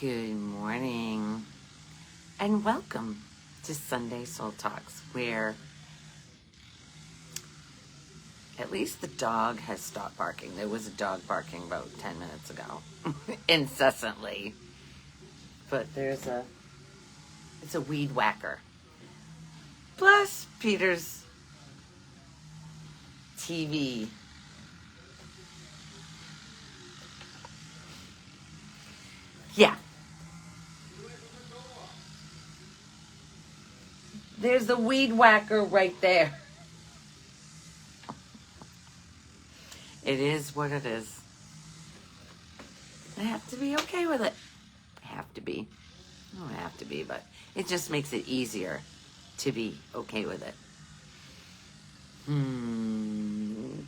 Good morning and welcome to Sunday Soul Talks, where at least the dog has stopped barking. There was a dog barking about 10 minutes ago, incessantly. But it's a weed whacker. Plus Peter's TV. Yeah. There's the weed whacker right there. It is what it is. I have to be okay with it. I have to be. I don't have to be, but it just makes it easier to be okay with it.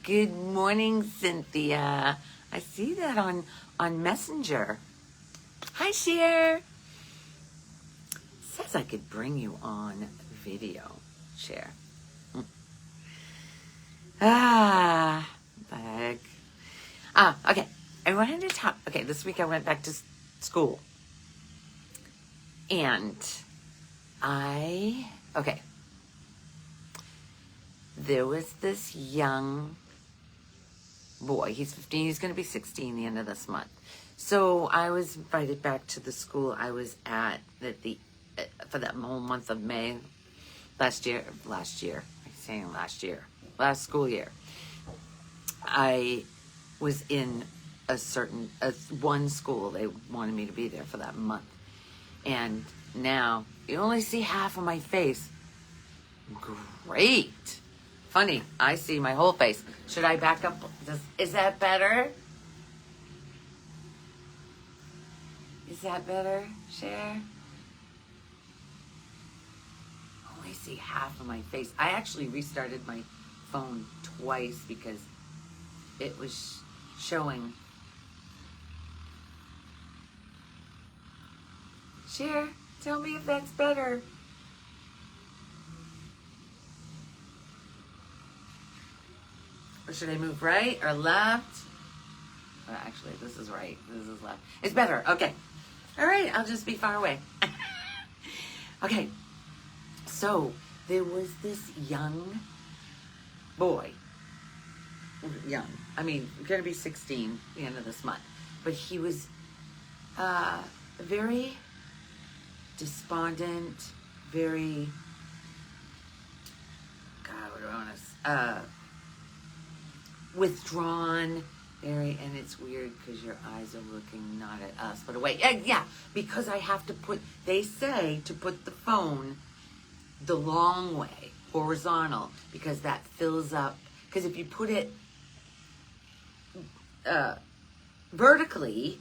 Good morning, Cynthia. I see that on Messenger. Hi, Cher. Says I could bring you on video, Cher. The heck. Okay. I wanted to talk. Okay, this week I went back to school. And there was this young boy. He's 15. He's going to be 16 the end of this month. So I was invited back to the school I was at for that whole month of May last school year. I was in one school. They wanted me to be there for that month. And now you only see half of my face. Great. Funny, I see my whole face. Should I back up? Is that better? Is that better, Cher? Only see half of my face. I actually restarted my phone twice because it was showing. Cher, tell me if that's better. Or should I move right or left? Actually, this is right. This is left. It's better. Okay. All right. I'll just be far away. Okay. So there was this young boy. Young. I mean, going to be 16 the end of this month. But he was very despondent, very, God, what do I want to withdrawn, very, and it's weird because your eyes are looking not at us, but away. Yeah, because I have to they say to put the phone the long way, horizontal, because that fills up, because if you put it vertically,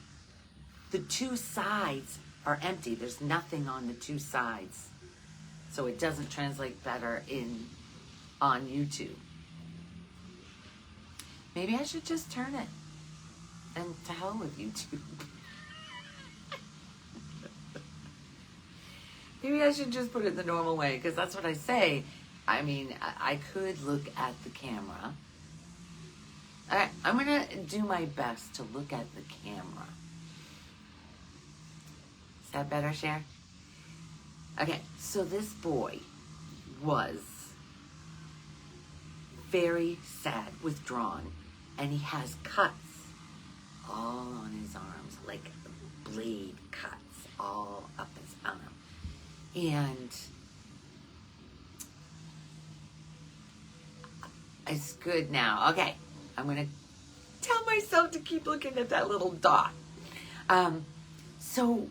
the two sides are empty. There's nothing on the two sides. So it doesn't translate better on YouTube. Maybe I should just turn it. And to hell with YouTube. Maybe I should just put it the normal way, because that's what I say. I mean, I could look at the camera. All right, I'm going to do my best to look at the camera. Is that better, Cher? Okay, so this boy was very sad, withdrawn, and he has cuts all on his arms, like blade cuts all up his arm. And it's good now. Okay, I'm going to tell myself to keep looking at that little dot. So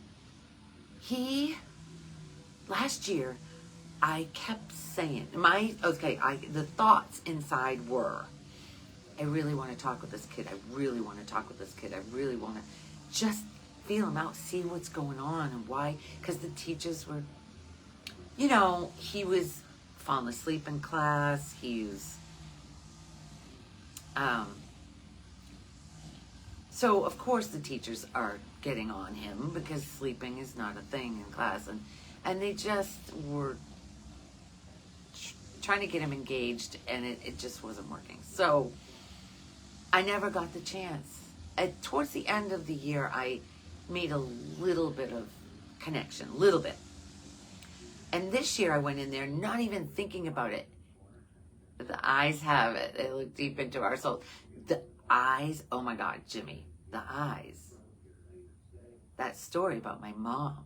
last year, I kept saying, the thoughts inside were, I really want to talk with this kid. I really want to talk with this kid. I really want to just feel him out, see what's going on and why. Because the teachers were, he was falling asleep in class. He was, so of course the teachers are getting on him because sleeping is not a thing in class. And they just were trying to get him engaged, and it just wasn't working. So I never got the chance. Towards the end of the year, I made a little bit of connection, a little bit. And this year I went in there not even thinking about it. The eyes have it. They look deep into our soul. The eyes, oh my God, Jimmy, the eyes. That story about my mom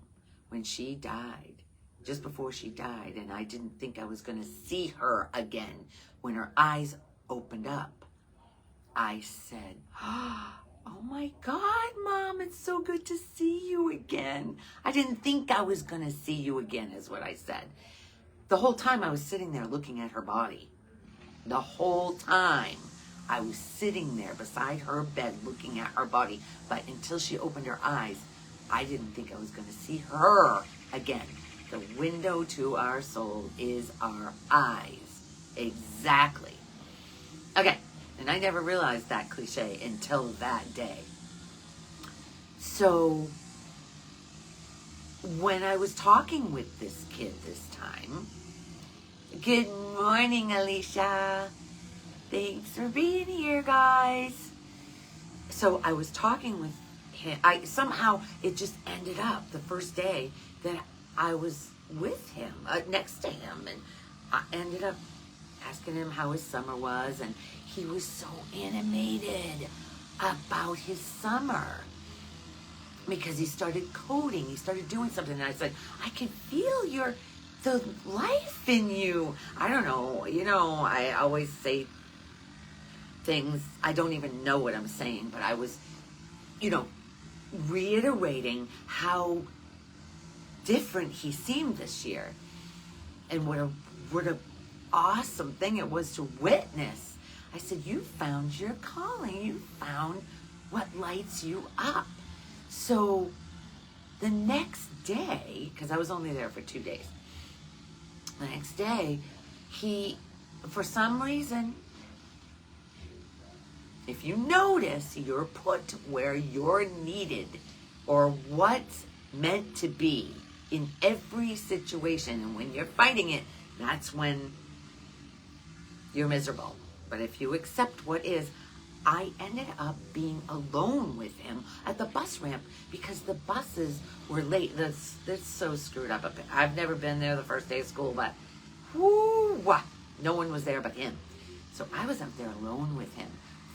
when she died, just before she died, and I didn't think I was going to see her again. When her eyes opened up, I said, oh my God, Mom, it's so good to see you again. I didn't think I was going to see you again, is what I said. The whole time I was sitting there looking at her body. The whole time I was sitting there beside her bed looking at her body. But until she opened her eyes, I didn't think I was going to see her again. The window to our soul is our eyes. Exactly. Okay. And I never realized that cliche until that day. So when I was talking with this kid this time, good morning, Alicia. Thanks for being here, guys. So I was talking with him. Somehow it just ended up the first day that I was with him, next to him, and I ended up asking him how his summer was, and he was so animated about his summer because he started coding, he started doing something, and I said, I can feel the life in you. I don't know, I always say things, I don't even know what I'm saying, but I was, reiterating how different he seemed this year, and what a awesome thing it was to witness. I said, you found your calling. You found what lights you up. So the next day, because I was only there for 2 days, the next day, he, for some reason, if you notice, you're put where you're needed or what's meant to be in every situation. And when you're fighting it, that's when you're miserable. But if you accept what is, I ended up being alone with him at the bus ramp because the buses were late. That's so screwed up. I've never been there the first day of school, but no one was there but him. So I was up there alone with him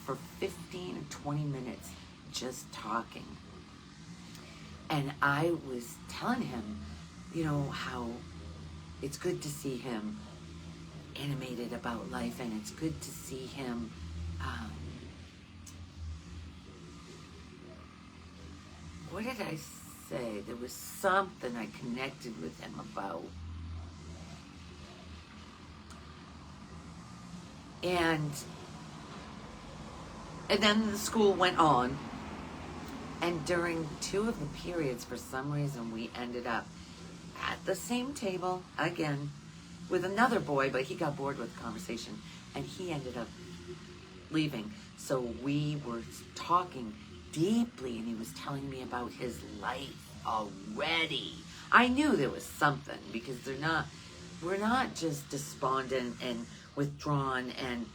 for 15 or 20 minutes just talking. And I was telling him, how it's good to see him animated about life, and it's good to see him what did I say? There was something I connected with him about. And then the school went on, and during 2 of the periods, for some reason, we ended up at the same table again with another boy, but he got bored with the conversation, and he ended up leaving. So we were talking deeply, and he was telling me about his life already. I knew there was something, because we're not just despondent and withdrawn and,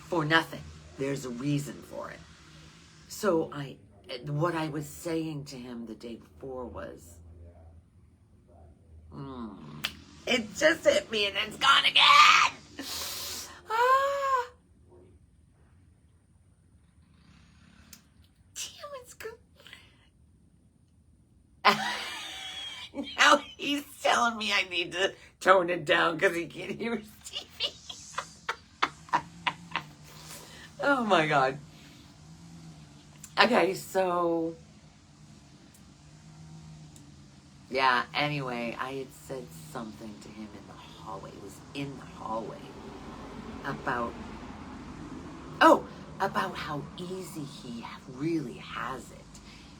for nothing. There's a reason for it. So what I was saying to him the day before was, it just hit me and it's gone again. Damn, it's good. Now he's telling me I need to tone it down because he can't hear his TV. Oh my God. Okay, so yeah, anyway, I had said something to him in the hallway. It was in the hallway about how easy he really has it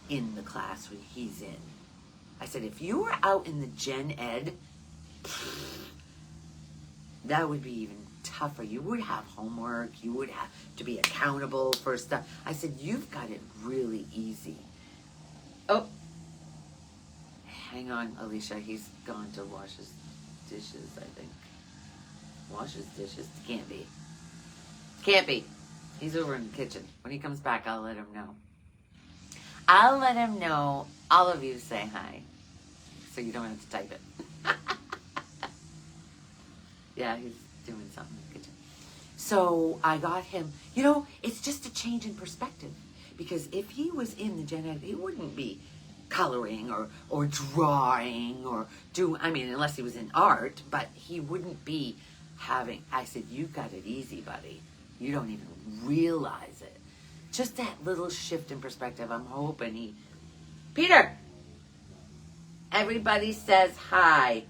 in the class he's in. I said, if you were out in the gen ed, that would be even tougher. You would have homework. You would have to be accountable for stuff. I said, you've got it really easy. Oh, hang on, Alicia. He's gone to wash his dishes, I think. Wash his dishes? Can't be. Can't be. He's over in the kitchen. When he comes back, I'll let him know. I'll let him know. All of you say hi, so you don't have to type it. Yeah, he's doing something in the kitchen. So I got him, it's just a change in perspective. Because if he was in the gen ed, he wouldn't be coloring or drawing or unless he was in art, but he wouldn't be having, I said, you've got it easy, buddy. You don't even realize it. Just that little shift in perspective. I'm hoping Peter! Everybody says hi.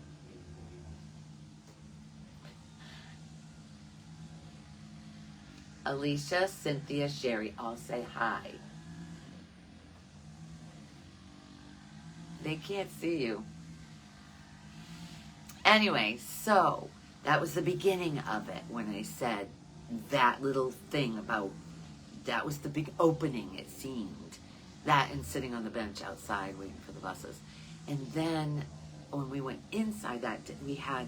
Alicia, Cynthia, Sherry, all say hi. They can't see you. Anyway, so that was the beginning of it when I said that little thing about, that was the big opening, it seemed. That and sitting on the bench outside waiting for the buses. And then when we went inside that, we had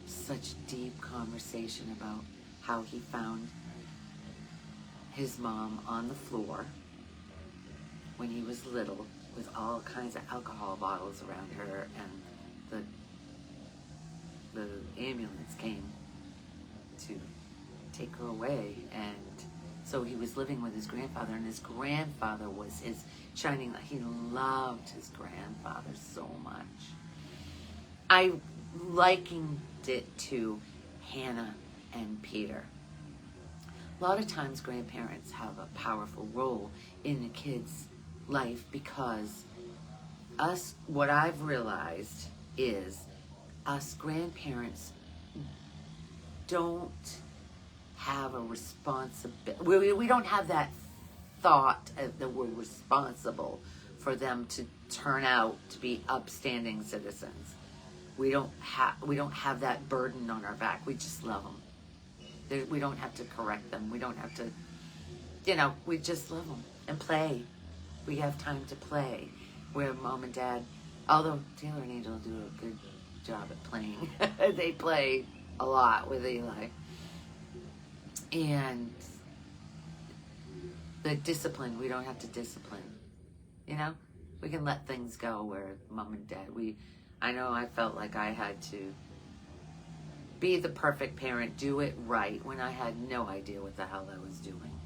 such deep conversation about how he found his mom on the floor when he was little with all kinds of alcohol bottles around her, and the ambulance came to take her away. And so he was living with his grandfather, and his grandfather was his shining light. He loved his grandfather so much. I likened it to Hannah and Peter. A lot of times grandparents have a powerful role in a kid's life, because what I've realized is us grandparents don't have a responsibility. We don't have that thought that we're responsible for them to turn out to be upstanding citizens. We don't have that burden on our back. We just love them. We don't have to correct them. We don't have to, we just love them and play. We have time to play. Where mom and dad, although Taylor and Angel do a good job at playing, they play a lot with Eli. And the discipline, we don't have to discipline. We can let things go where mom and dad, I know I felt like I had to be the perfect parent, do it right, when I had no idea what the hell I was doing.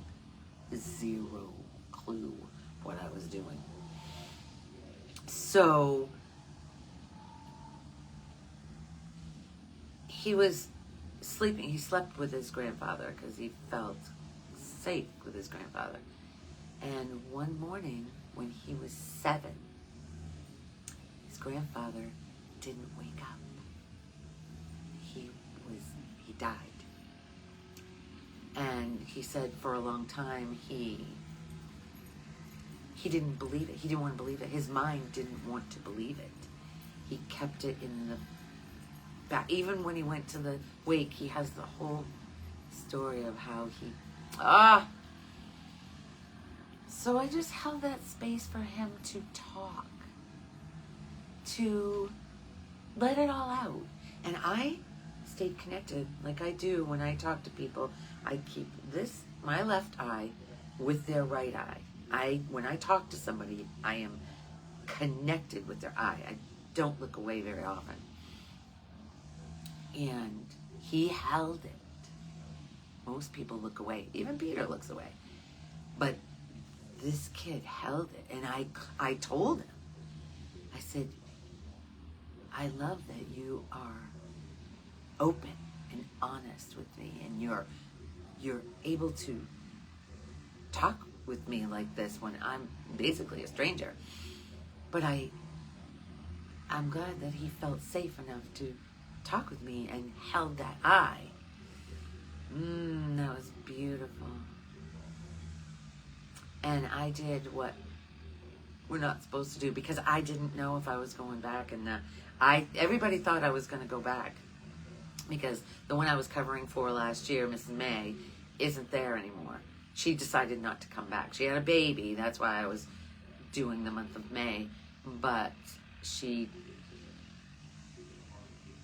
Zero clue what I was doing. So he was sleeping. He slept with his grandfather because he felt safe with his grandfather. And one morning when he was 7, his grandfather didn't wake up. He died. And he said for a long time he didn't believe it. He didn't want to believe it. His mind didn't want to believe it. He kept it in the back. Even when he went to the wake, he has the whole story of how So I just held that space for him to talk, to let it all out. And I stayed connected like I do when I talk to people. I keep my left eye with their right eye. When I talk to somebody, I am connected with their eye. I don't look away very often. And he held it. Most people look away. Even Peter looks away. But this kid held it. And I told him, I said, I love that you are open and honest with me, and you're able to talk with me like this when I'm basically a stranger. But I'm glad that he felt safe enough to talk with me and held that eye. That was beautiful. And I did what we're not supposed to do, because I didn't know if I was going back. And everybody thought I was going to go back, because the one I was covering for last year, Mrs. May, isn't there anymore. She decided not to come back. She had a baby. That's why I was doing the month of May. But she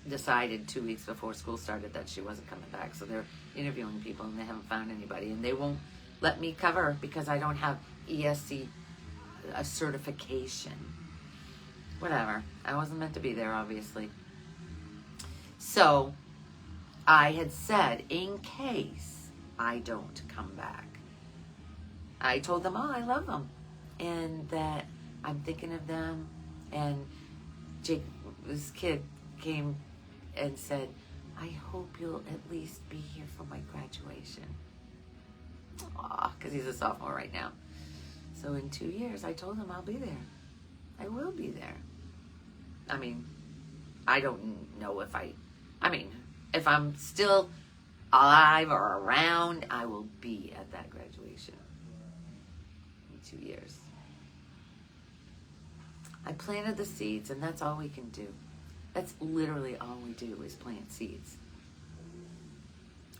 decided 2 weeks before school started that she wasn't coming back. So they're interviewing people and they haven't found anybody. And they won't let me cover because I don't have ESC a certification. Whatever. I wasn't meant to be there, obviously. So I had said, in case I don't come back, I told them, oh, I love them. And that I'm thinking of them. And Jake, this kid, came and said, I hope you'll at least be here for my graduation. Aw, because he's a sophomore right now. So in 2 years, I told him I'll be there. I will be there. I mean, I don't know if if I'm still alive or around, I will be at that graduation in 2 years. I planted the seeds, and that's all we can do. That's literally all we do is plant seeds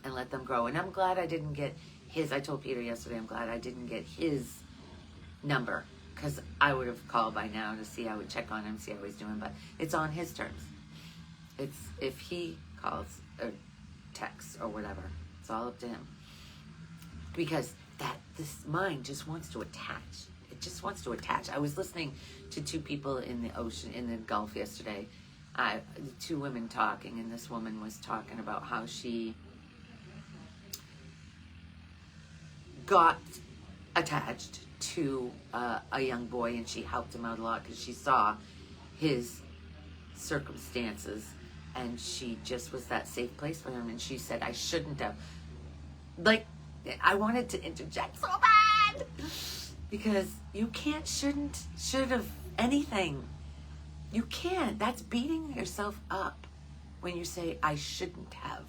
and let them grow. And I'm glad I didn't get his, I told Peter yesterday, I'm glad I didn't get his number, because I would have called by now to see, I would check on him, see how he's doing, but it's on his terms. It's if he calls or texts or whatever, it's all up to him. Because this mind just wants to attach. It just wants to attach. I was listening to two people in the ocean, in the Gulf yesterday, two women talking, and this woman was talking about how she got attached to a young boy, and she helped him out a lot because she saw his circumstances, and she just was that safe place for him. And she said, I shouldn't have. Like, I wanted to interject so bad, because you can't, shouldn't, should have, anything. You can't. That's beating yourself up when you say, I shouldn't have.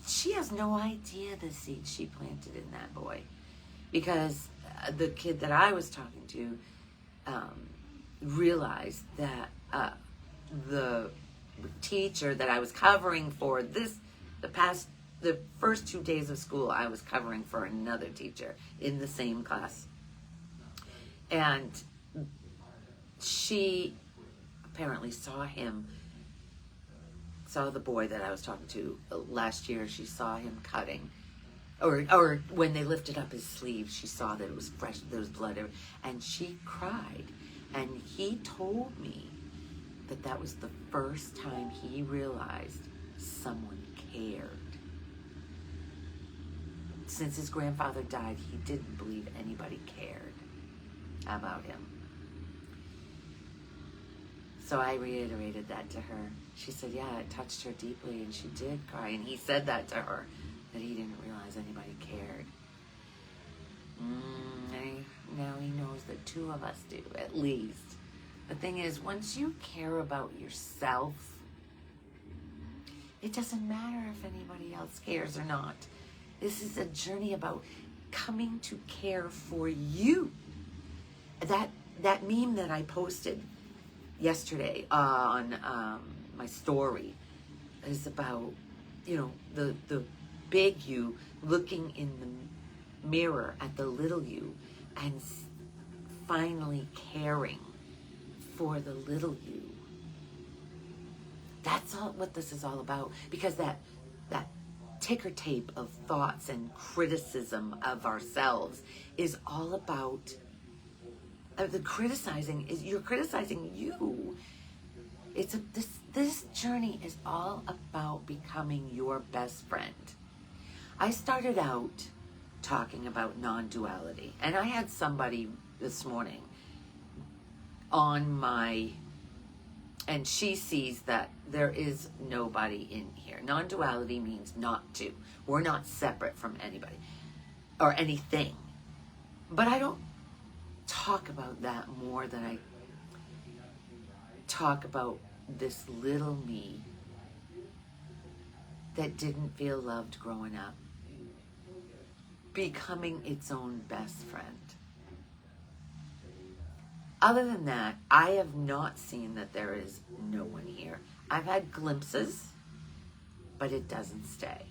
She has no idea the seed she planted in that boy. Because the kid that I was talking to realized that the teacher that I was covering for the first 2 days of school, I was covering for another teacher in the same class. And she apparently saw the boy that I was talking to last year. She saw him cutting. Or when they lifted up his sleeve, she saw that it was fresh, there was blood, and she cried. And he told me that was the first time he realized someone cared. Since his grandfather died, he didn't believe anybody cared about him. So I reiterated that to her. She said, yeah, it touched her deeply, and she did cry. And he said that to her, that he didn't realize anybody cared. Now he knows that two of us do, at least. The thing is, once you care about yourself, it doesn't matter if anybody else cares or not. This is a journey about coming to care for you. That meme that I posted yesterday on my story is about, the big you looking in the mirror at the little you and finally caring for the little you. That's all what this is all about, because that ticker tape of thoughts and criticism of ourselves is all about the criticizing. You're criticizing you. This journey is all about becoming your best friend. I started out talking about non-duality, and I had somebody this morning and she sees that there is nobody in here. Non-duality means not two. We're not separate from anybody or anything. But I don't talk about that more than I talk about this little me that didn't feel loved growing up, becoming its own best friend. Other than that, I have not seen that there is no one here. I've had glimpses, but it doesn't stay.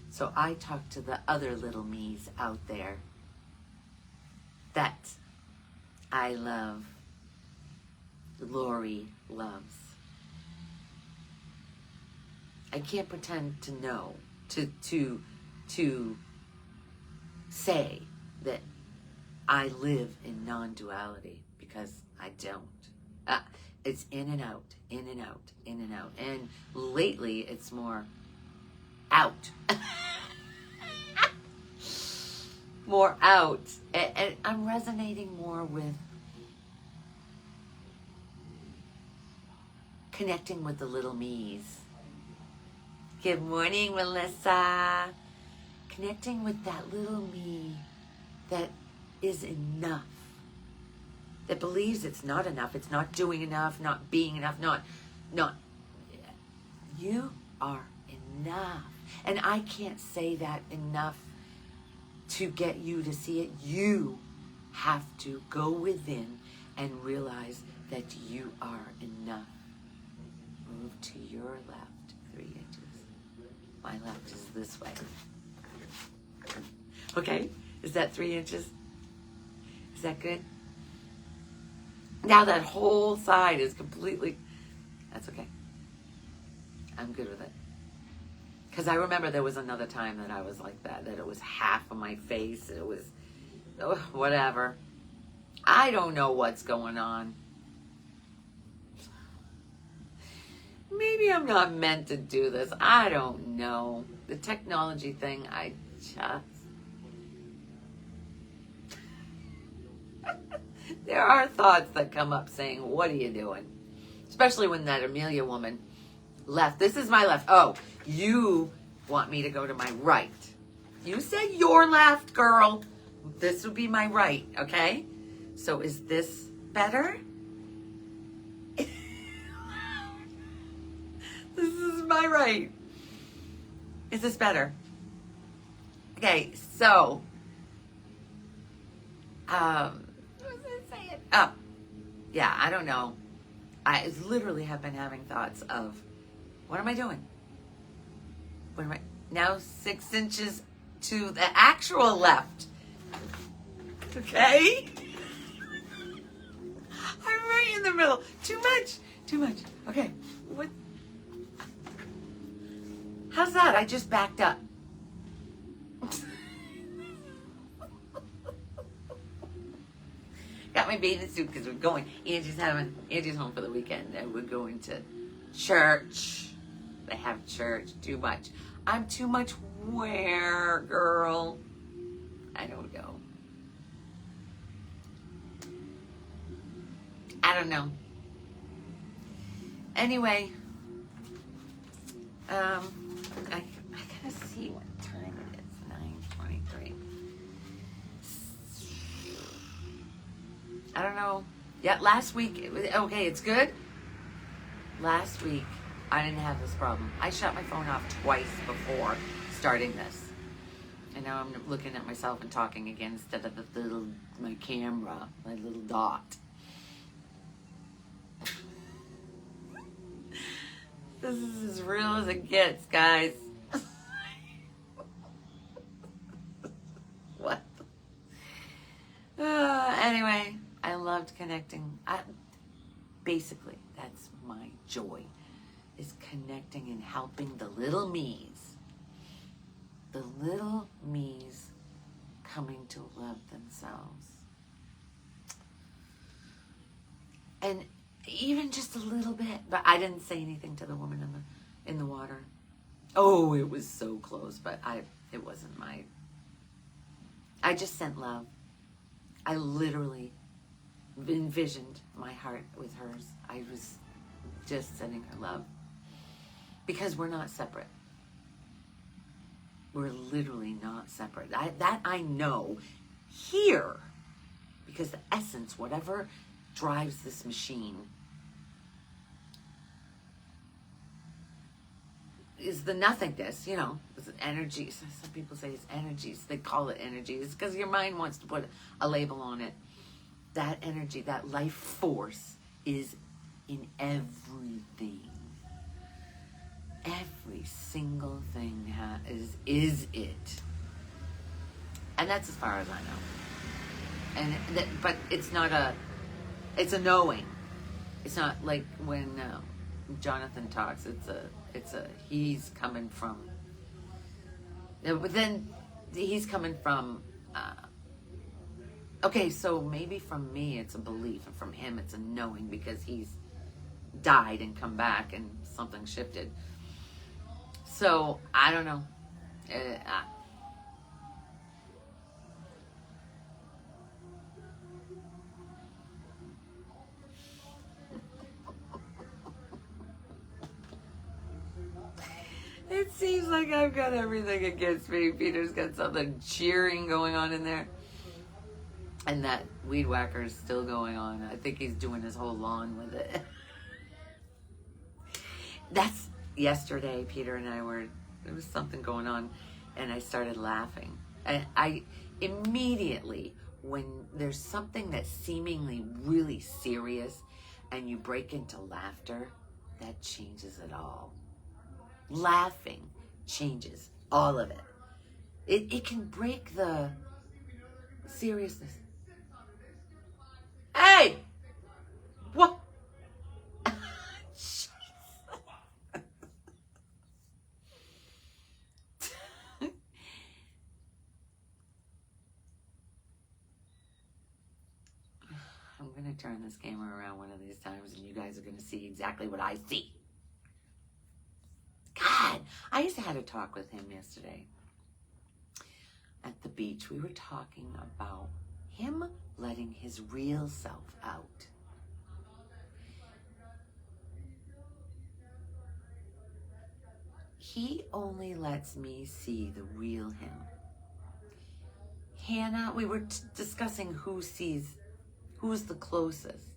So I talk to the other little me's out there that I love, Lori loves. I can't pretend to know, to say that I live in non-duality, because I don't. It's in and out, in and out, in and out. And lately, it's more out. More out. And I'm resonating more with connecting with the little me's. Good morning, Melissa. Connecting with that little me that is enough. That believes it's not enough, it's not doing enough, not being enough, not. You are enough. And I can't say that enough to get you to see it. You have to go within and realize that you are enough. Move to your left 3 inches. My left is this way. Okay, is that 3 inches? Is that good? Now that whole side is completely, that's okay. I'm good with it. Because I remember there was another time that I was like that it was half of my face. It was, whatever. I don't know what's going on. Maybe I'm not meant to do this. I don't know. The technology thing, I just... There are thoughts that come up saying, what are you doing? Especially when that Amelia woman left. This is my left. Oh, you want me to go to my right. You said your left, girl. This would be my right, okay? So is this better? This is my right. Is this better? Okay, so what was I saying? Oh, yeah, I don't know. I literally have been having thoughts of, what am I doing? What am I now 6 inches to the actual left? Okay, I'm right in the middle. Too much. Okay, what? How's that? I just backed up. Got my bathing suit because we're going. Angie's home for the weekend, and we're going to church. They have church. Too much. I'm too much where, girl? I don't know. I don't know. Anyway, I gotta see what time it is. 9:23. I don't know. Yeah, last week, okay, it's good. Last week, I didn't have this problem. I shut my phone off twice before starting this. And now I'm looking at myself and talking again instead of my camera, my little dot. This is as real as it gets, guys. What? Anyway, I loved connecting. Basically, that's my joy, is connecting and helping the little me's. The little me's coming to love themselves. And even just a little bit, but I didn't say anything to the woman in the water. Oh, it was so close, but it wasn't I just sent love. I literally envisioned my heart with hers. I was just sending her love. Because we're not separate. We're literally not separate. That I know here. Because the essence, whatever drives this machine, is the nothingness, it's energy. Some people say it's energies. They call it energy. It's because your mind wants to put a label on it. That energy, that life force is in everything. Every single thing is it. And that's as far as I know. But it's not it's a knowing. It's not like when Jonathan talks. he's coming from, but then he's coming from, okay, so maybe from me it's a belief, and from him it's a knowing, because he's died and come back and something shifted. So, I don't know. It seems like I've got everything against me. Peter's got something cheering going on in there. And that weed whacker is still going on. I think he's doing his whole lawn with it. That's yesterday, Peter and I there was something going on, and I started laughing. And I immediately, when there's something that's seemingly really serious and you break into laughter, that changes it all. Laughing changes all of it. It can break the seriousness. Hey! What? I'm going to turn this camera around one of these times, and you guys are going to see exactly what I see. God, I just had a talk with him yesterday at the beach. We were talking about him letting his real self out. He only lets me see the real him. Hannah, we were discussing who's the closest.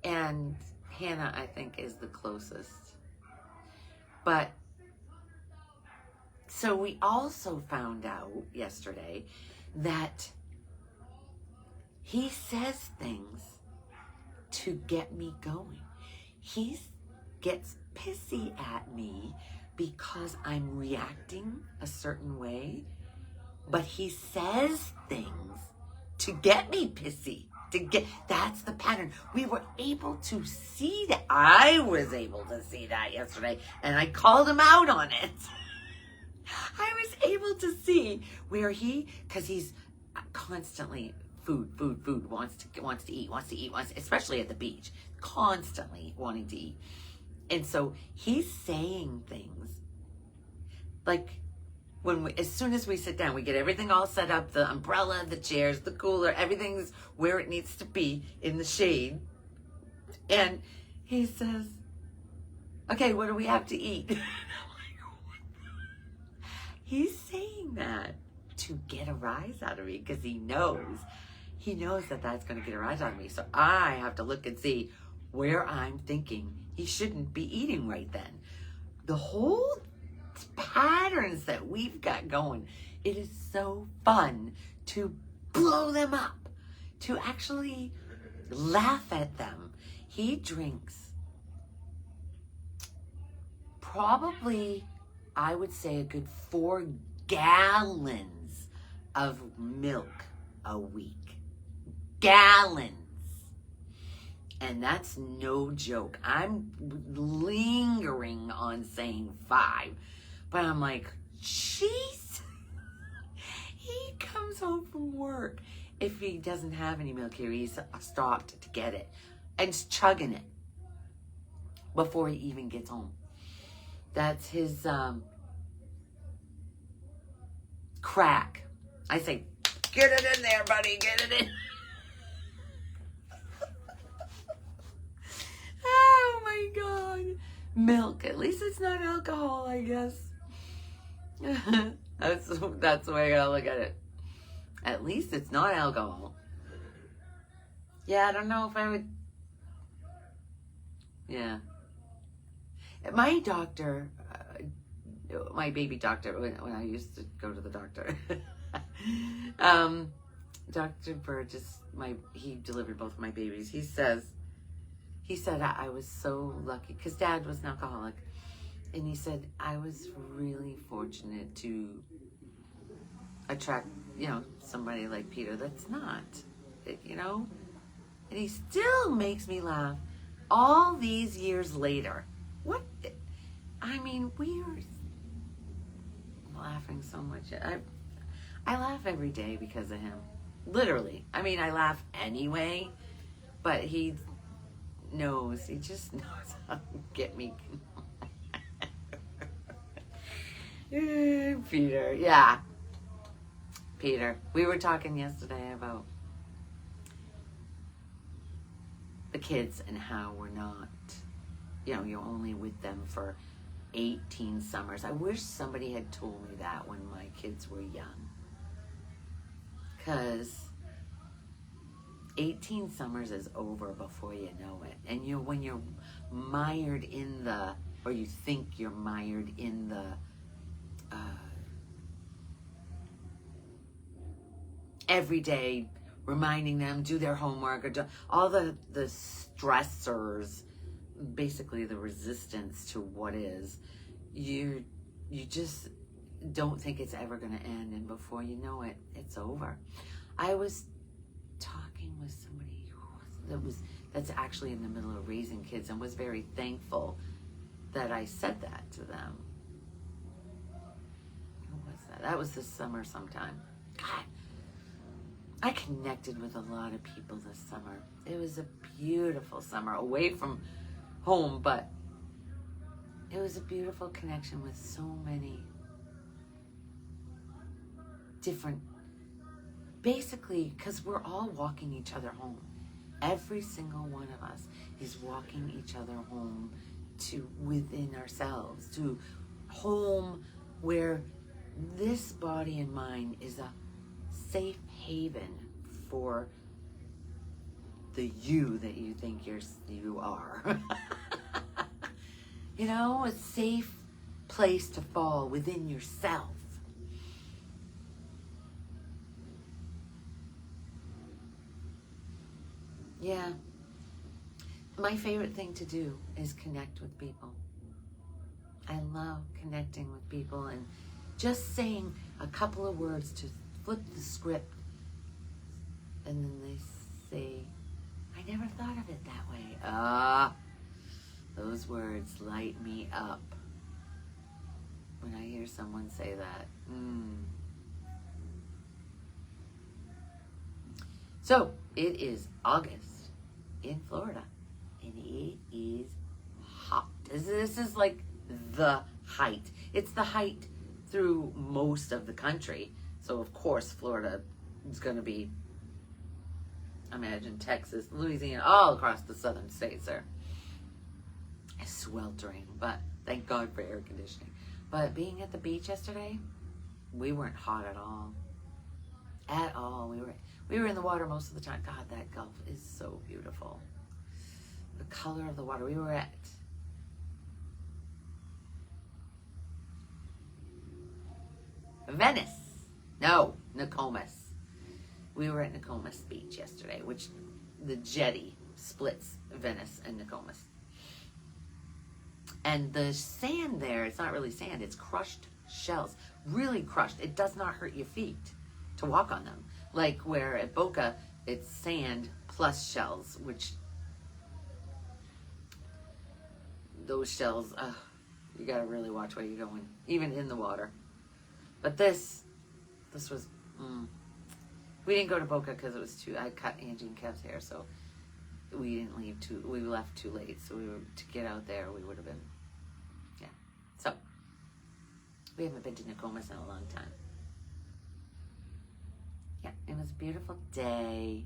And Hannah, I think, is the closest. But, so we also found out yesterday that he says things to get me going. He gets pissy at me because I'm reacting a certain way, but he says things to get me pissy. That's the pattern. We were able to see that. I was able to see that yesterday, and I called him out on it. I was able to see where because he's constantly food, wants to eat, especially at the beach, constantly wanting to eat. And so he's saying things like, as soon as we sit down, we get everything all set up, the umbrella, the chairs, the cooler, everything's where it needs to be in the shade. And he says, okay, what do we have to eat? He's saying that to get a rise out of me, because he knows that that's going to get a rise out of me. So I have to look and see where I'm thinking he shouldn't be eating right then. The whole patterns that we've got going, it is so fun to blow them up, to actually laugh at them. He drinks probably, I would say, a good 4 gallons of milk a week. Gallons. And that's no joke. I'm lingering on saying 5. But I'm like, jeez. He comes home from work. If he doesn't have any milk here, he's stopped to get it. And he's chugging it before he even gets home. That's his crack. I say, get it in there, buddy. Get it in. Oh, my God. Milk. At least it's not alcohol, I guess. That's the way I gotta look at it. At least it's not alcohol. Yeah, I don't know if I would. Yeah. My doctor, my baby doctor, when I used to go to the doctor, Dr. Burgess, he delivered both of my babies. He said I was so lucky because Dad was an alcoholic. And he said, I was really fortunate to attract, somebody like Peter that's not, And he still makes me laugh all these years later. What? I mean, we were laughing so much. I laugh every day because of him. Literally. I mean, I laugh anyway, but he knows. He just knows how to get me. Peter. Yeah. Peter. We were talking yesterday about the kids and how we're not, you're only with them for 18 summers. I wish somebody had told me that when my kids were young. Because 18 summers is over before you know it. And when you're mired in or you think you're mired in the every day, reminding them, do their homework, or do all the stressors, basically the resistance to what is, you just don't think it's ever going to end, and before you know it, it's over. I was talking with somebody that's actually in the middle of raising kids and was very thankful that I said that to them. Who was that? That was this summer sometime. God, I connected with a lot of people this summer. It was a beautiful summer, away from home, but it was a beautiful connection with so many different, basically, because we're all walking each other home. Every single one of us is walking each other home to within ourselves, to home where this body and mind is a safe haven for the you that you think you are. A safe place to fall within yourself. Yeah. My favorite thing to do is connect with people. I love connecting with people and just saying a couple of words to flip the script, and then they say, I never thought of it that way. Those words light me up when I hear someone say that. So, it is August in Florida, and it is hot. This is like the height. It's the height through most of the country. So, of course, Florida is going to be, imagine Texas, Louisiana, all across the southern states are sweltering. But thank God for air conditioning. But being at the beach yesterday, we weren't hot at all. At all. We were in the water most of the time. God, that Gulf is so beautiful. The color of the water. We were at Venice. No, Nokomis. We were at Nokomis Beach yesterday, which the jetty splits Venice and Nokomis. And the sand there, it's not really sand, it's crushed shells. Really crushed. It does not hurt your feet to walk on them. Like where at Boca, it's sand plus shells, which those shells, you gotta really watch where you're going, even in the water. But this was, we didn't go to Boca because it was I cut Angie and Kev's hair, so we left too late. So to get out there, we would have been, yeah. So, we haven't been to Nokomis in a long time. Yeah, it was a beautiful day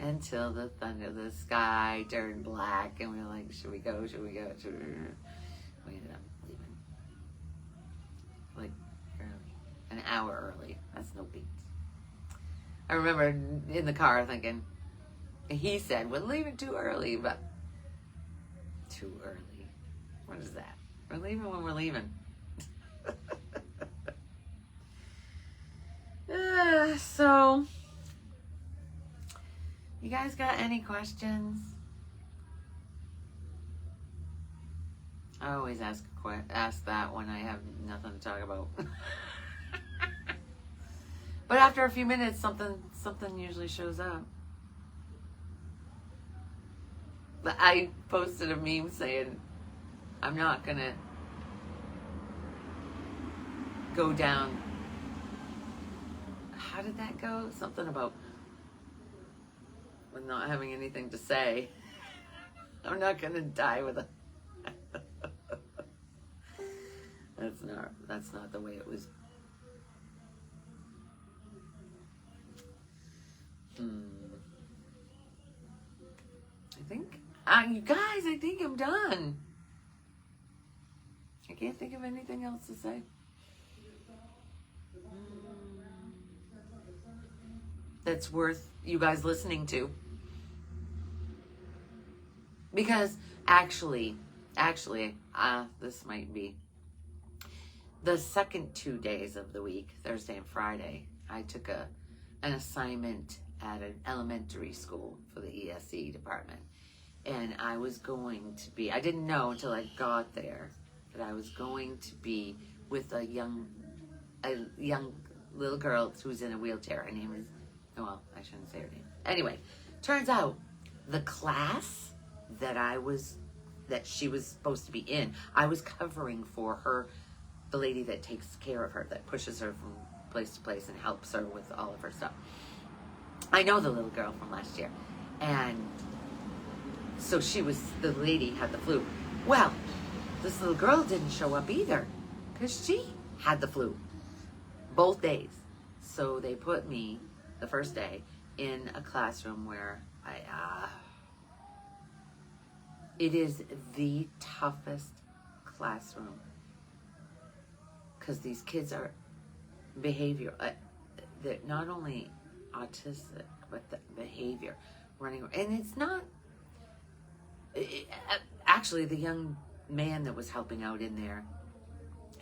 until the sky turned black, and we were like, should we go? We ended up leaving like early, an hour early. That's no beat. I remember in the car thinking, he said, we're leaving too early, but too early. What is that? We're leaving when we're leaving. So, you guys got any questions? I always ask that when I have nothing to talk about. But after a few minutes, something usually shows up. But I posted a meme saying, I'm not gonna go down. How did that go? Something about with not having anything to say. I'm not gonna die with a. That's not the way it was. I think, you guys, I think I'm done. I can't think of anything else to say. That's worth you guys listening to. Because actually, this might be the second 2 days of the week, Thursday and Friday. I took an assignment at an elementary school for the ESE department. And I was going to be, I didn't know until I got there that I was going to be with a young little girl who's in a wheelchair. Her name is, well, I shouldn't say her name. Anyway, turns out the class that she was supposed to be in, I was covering for her, the lady that takes care of her, that pushes her from place to place and helps her with all of her stuff. I know the little girl from last year. And so the lady had the flu. Well, this little girl didn't show up either because she had the flu both days. So they put me the first day in a classroom where it is the toughest classroom because these kids are they're not only autistic, but the behavior running, and it's not. Actually, the young man that was helping out in there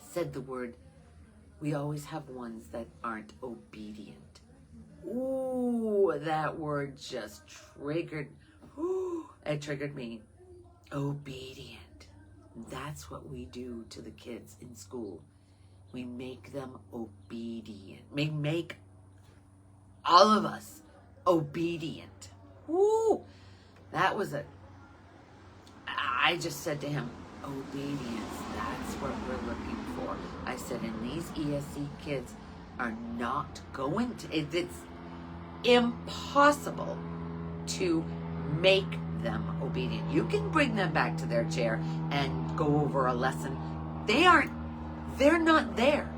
said the word, we always have ones that aren't obedient. Ooh, that word just triggered. Ooh, it triggered me. Obedient. That's what we do to the kids in school. We make them obedient. We make all of us obedient. Ooh, that was I just said to him, obedience, that's what we're looking for. I said, and these ESE kids are not going to, it's impossible to make them obedient. You can bring them back to their chair and go over a lesson. They're not there.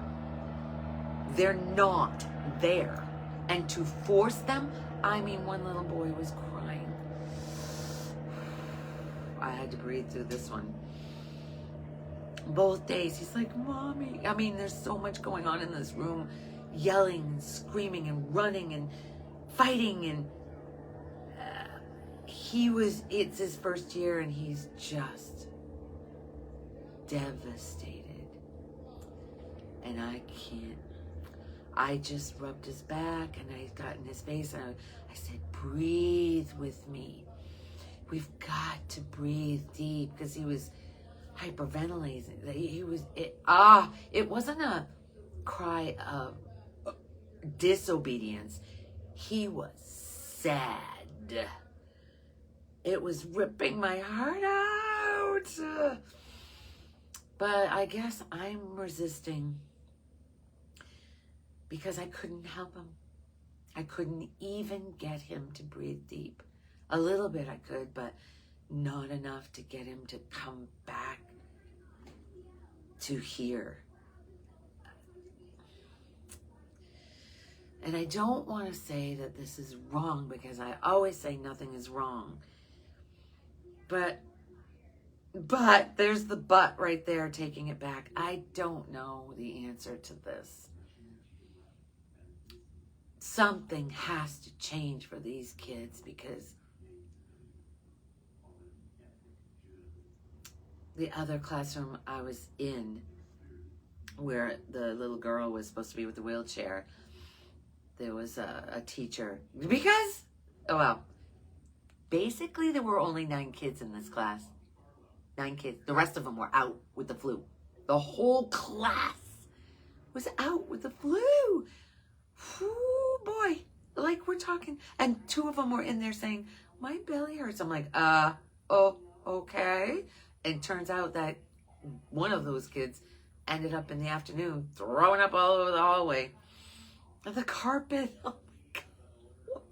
They're not there. And to force them, I mean, one little boy was crying. I had to breathe through this one. Both days, he's like, Mommy. I mean, there's so much going on in this room. Yelling and screaming and running and fighting. And it's his first year and he's just devastated. And I just rubbed his back and I got in his face and I said, breathe with me. We've got to breathe deep, because he was hyperventilating. It wasn't a cry of disobedience. He was sad. It was ripping my heart out. But I guess I'm resisting because I couldn't help him. I couldn't even get him to breathe deep. A little bit I could, but not enough to get him to come back to here. And I don't want to say that this is wrong, because I always say nothing is wrong. But there's the but right there, taking it back. I don't know the answer to this. Something has to change for these kids, because the other classroom I was in, where the little girl was supposed to be with the wheelchair, there was a teacher, because, basically there were only 9 kids in this class. 9 kids. The rest of them were out with the flu. The whole class was out with the flu. Whoo, boy. Like, we're talking. And 2 of them were in there saying, my belly hurts. I'm like, okay. And turns out that one of those kids ended up in the afternoon throwing up all over the hallway. And the carpet, oh my God.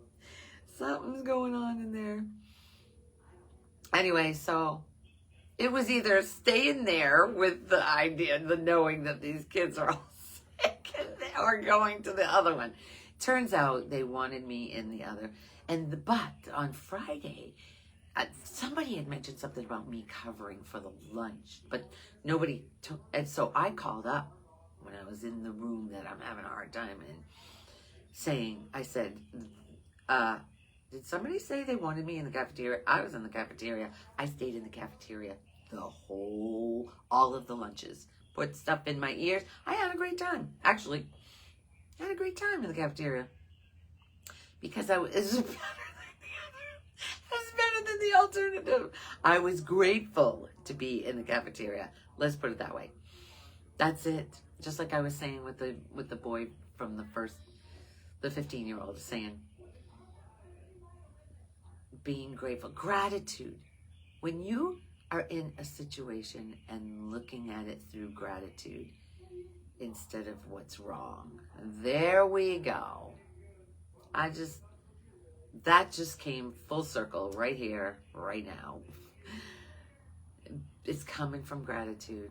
Something's going on in there. Anyway, so it was either staying there with the idea, the knowing that these kids are all sick, or going to the other one. Turns out they wanted me in the other. But on Friday, somebody had mentioned something about me covering for the lunch, but nobody took. And so I called up when I was in the room that I'm having a hard time in, I said, did somebody say they wanted me in the cafeteria? I was in the cafeteria. I stayed in the cafeteria all of the lunches. Put stuff in my ears. I had a great time. Actually, I had a great time in the cafeteria. Because it was better than the other. It was better than the alternative. I was grateful to be in the cafeteria. Let's put it that way. That's it. Just like I was saying with the boy from the 15-year-old saying, being grateful, gratitude. When you are in a situation and looking at it through gratitude instead of what's wrong, there we go. That just came full circle right here, right now. It's coming from gratitude.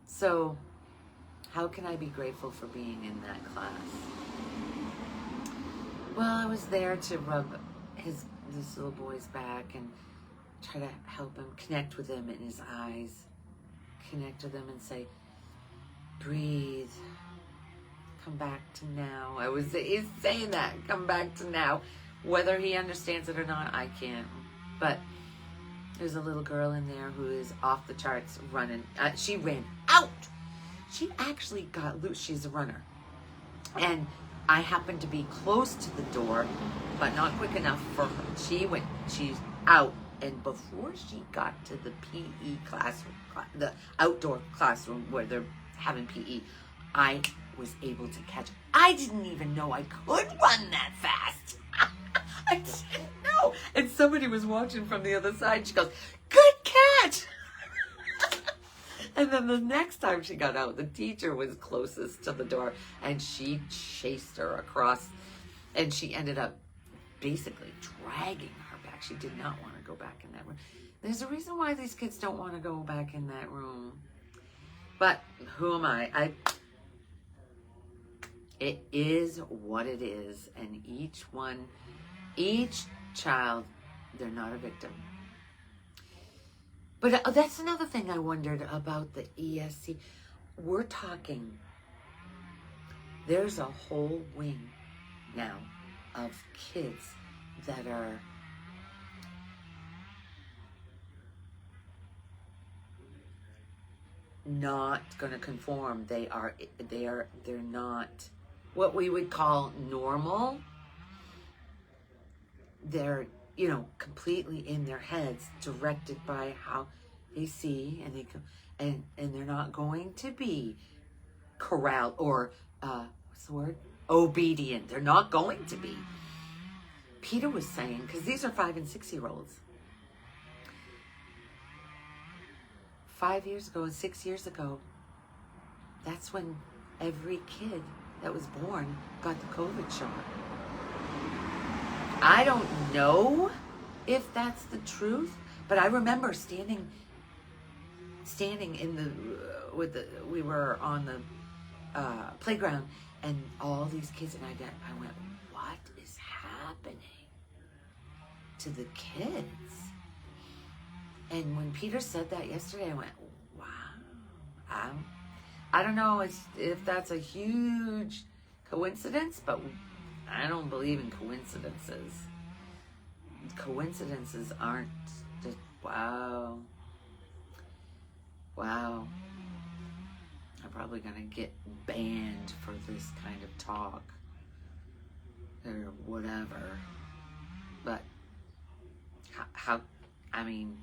So, how can I be grateful for being in that class? Well, I was there to rub this little boy's back and try to help him, connect with him in his eyes, connect with him and say, breathe, come back to now. He's saying that, come back to now. Whether he understands it or not, I can't. But there's a little girl in there who is off the charts running. She ran out. She actually got loose. She's a runner. And I happened to be close to the door, but not quick enough for her. She's out. And before she got to the PE classroom, the outdoor classroom where they're having PE, I was able to catch her. I didn't even know I could run that fast. I didn't know. And somebody was watching from the other side. She goes, good catch. And then the next time she got out, the teacher was closest to the door and she chased her across, and she ended up basically dragging her back. She did not want to go back in that room. There's a reason why these kids don't want to go back in that room. But who am I? It is what it is. And each child, they're not a victim. But that's another thing I wondered about the ESC. We're talking, there's a whole wing now of kids that are not going to conform. They're not what we would call normal. They're, completely in their heads, directed by how they see, and they're not going to be corralled or what's the word? Obedient. They're not going to be. Peter was saying, because these are 5 and 6-year-olds. 5 years ago and 6 years ago, that's when every kid that was born got the COVID shot. I don't know if that's the truth, but I remember standing in we were on the playground, and all these kids, and I went, what is happening to the kids? And when Peter said that yesterday, I went, wow. I don't know if that's a huge coincidence, but I don't believe in coincidences. Coincidences aren't just, wow. I'm probably going to get banned for this kind of talk or whatever. But how I mean,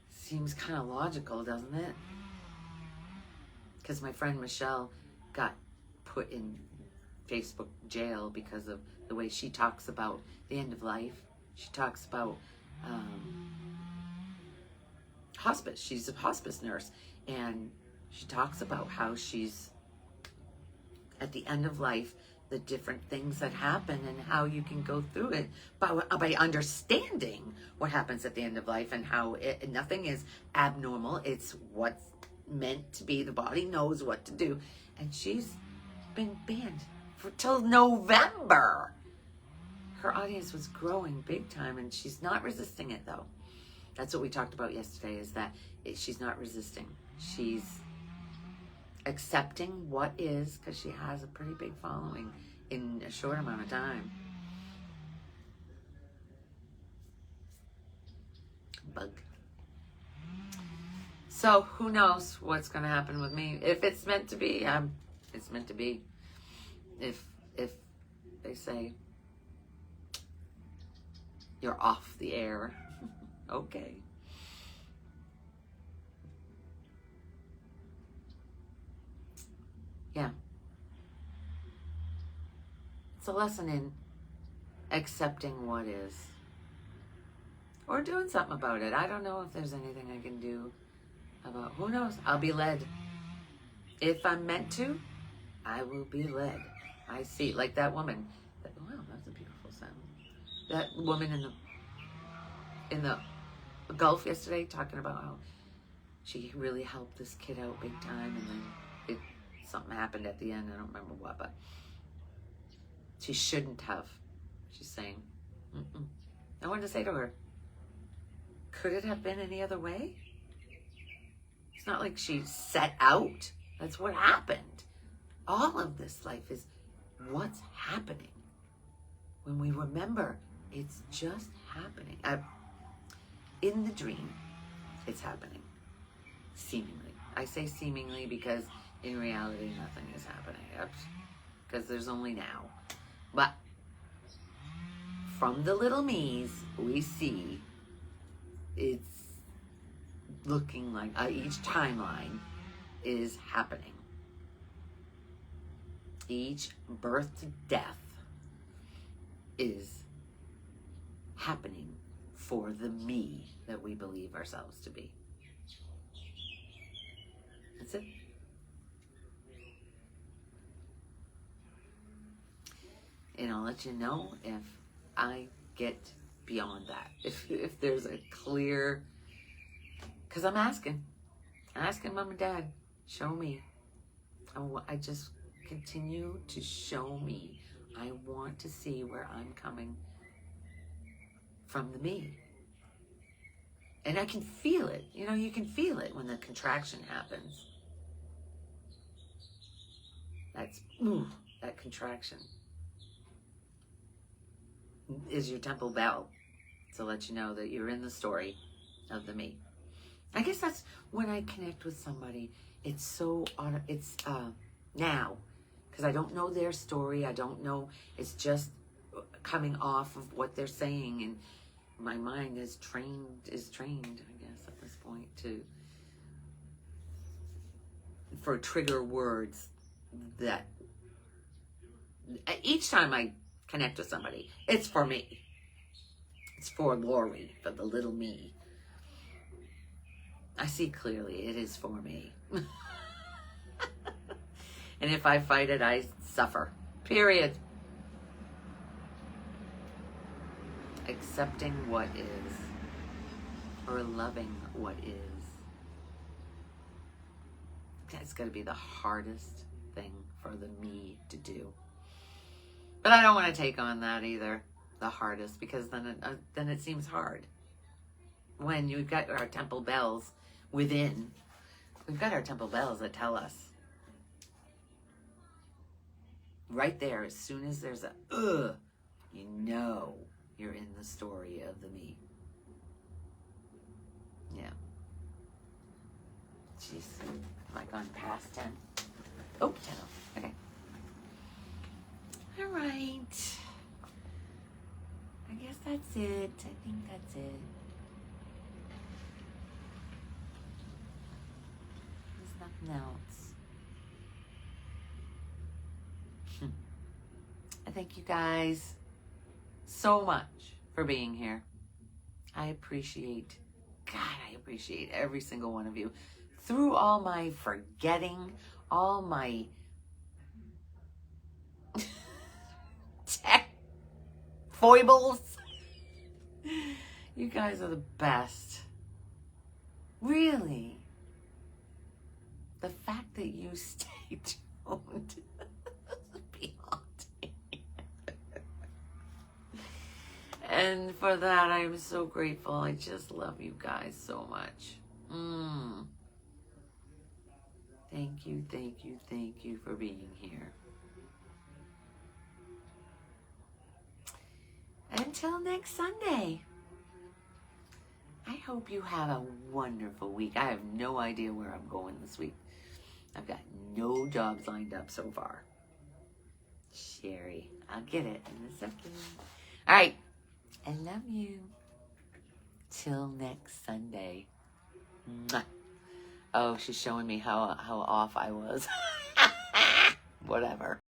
seems kind of logical, doesn't it? Because my friend Michelle got put in Facebook jail because of the way she talks about the end of life. She talks about hospice. She's a hospice nurse, And she talks about how she's at the end of life, the different things that happen and how you can go through it by understanding what happens at the end of life and how nothing is abnormal. It's what's meant to be. The body knows what to do. And she's been banned till November. Her audience was growing big time, and she's not resisting it, though. That's what we talked about yesterday, is that she's not resisting. She's accepting what is, because she has a pretty big following in a short amount of time. Bug. So who knows what's going to happen with me? If it's meant to be, it's meant to be. If they say you're off the air, okay. Yeah. It's a lesson in accepting what is. Or doing something about it. I don't know if there's anything I can do about, who knows? I'll be led. If I'm meant to, I will be led. I see, like that woman. Wow, that's a beautiful sound. That woman in the Gulf yesterday, talking about how she really helped this kid out big time, and then something happened at the end. I don't remember what, but she shouldn't have. She's saying, I wanted to say to her, could it have been any other way? It's not like she set out. That's what happened. All of this life is what's happening. When we remember, it's just happening. In the dream, it's happening. Seemingly. I say seemingly because in reality, nothing is happening. Because there's only now. But from the little me's, we see it's looking like each timeline is happening. Each birth to death is happening for the me that we believe ourselves to be. That's it. And I'll let you know if I get beyond that. If there's a clear, because I'm asking Mom and Dad, show me. I just continue to show me. I want to see where I'm coming from the me. And I can feel it. You know, you can feel it when the contraction happens. That contraction is your temple bell to let you know that you're in the story of the me. I guess that's when I connect with somebody. It's so now, because I don't know their story. I don't know. It's just coming off of what they're saying, and my mind is trained, I guess, at this point for trigger words that each time I connect with somebody, it's for me. It's for Lori, for the little me. I see clearly it is for me. And if I fight it, I suffer. Period. Accepting what is, or loving what is. That's going to be the hardest thing for the me to do. But I don't want to take on that either, the hardest, because then it seems hard. When you've got our temple bells within, we've got our temple bells that tell us right there, as soon as there's a you know you're in the story of the me. Yeah. Jeez, have I gone past 10? Oh, 10. Okay. All right. I guess that's it. I think that's it. There's nothing else. I thank you guys so much for being here. I appreciate every single one of you. through all my forgetting, all my tech foibles, you guys are the best. Really. The fact that you stay tuned is beyond me. And for that, I'm so grateful. I just love you guys so much. Thank you, thank you, thank you for being here. Until next Sunday. I hope you have a wonderful week. I have no idea where I'm going this week. I've got no jobs lined up so far. Sherry, I'll get it in a second. All right. I love you. Till next Sunday. Mwah. Oh, she's showing me how off I was. Whatever.